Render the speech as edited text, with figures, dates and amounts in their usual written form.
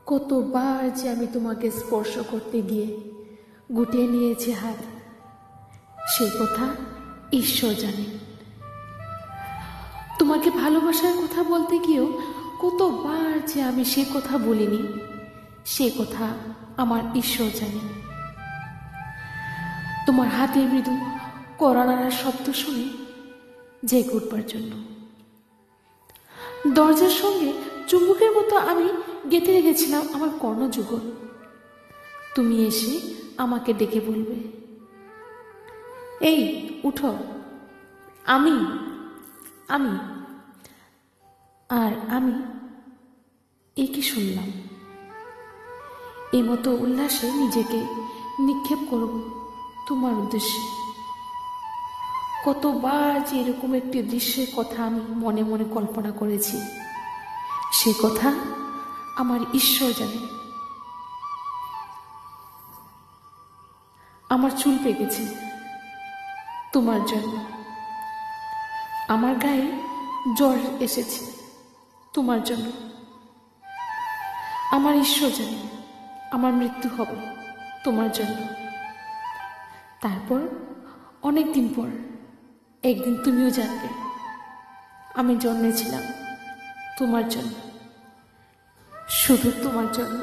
কতবার যে আমি তোমাকে স্পর্শ করতে গিয়ে গুটিয়ে নিয়েছি হাত, সেই কথা ঈশ্বর জানেন। তোমাকে ভালোবাসার কথা বলতে গিয়েও কতবার যে আমি সে কথা বলিনি, সে কথা আমার ঈশ্বর জানেন। তোমার হাতে মৃদু কড়া শব্দ শুনে জেগে উঠবার জন্য দরজার সঙ্গে চুম্বকের মতো আমি গেঁথে রেখেছিলাম আমার কর্ণযুগল। তুমি এসে আমাকে ডেকে বলবে, এই উঠো, আমি আমি আর আমি একে শুনলাম। এই মতো উল্লাসে নিজেকে নিক্ষেপ করব তোমার উদ্দেশ্যে। কতবার যে এরকম একটি দৃশ্যের কথা আমি মনে মনে কল্পনা করেছি, সে কথা আমার ঈশ্বর জানে। আমার চুল পেকেছে তোমার জন্য, আমার গায়ে জ্বর এসেছে তোমার জন্য। আমার ঈশ্বর জানে আমার মৃত্যু হবে তোমার জন্য। তারপর অনেক দিন পর একদিন তুমিও জানবে আমি জন্মেছিলাম তোমার জন্য, শুধু তোমার জন্য।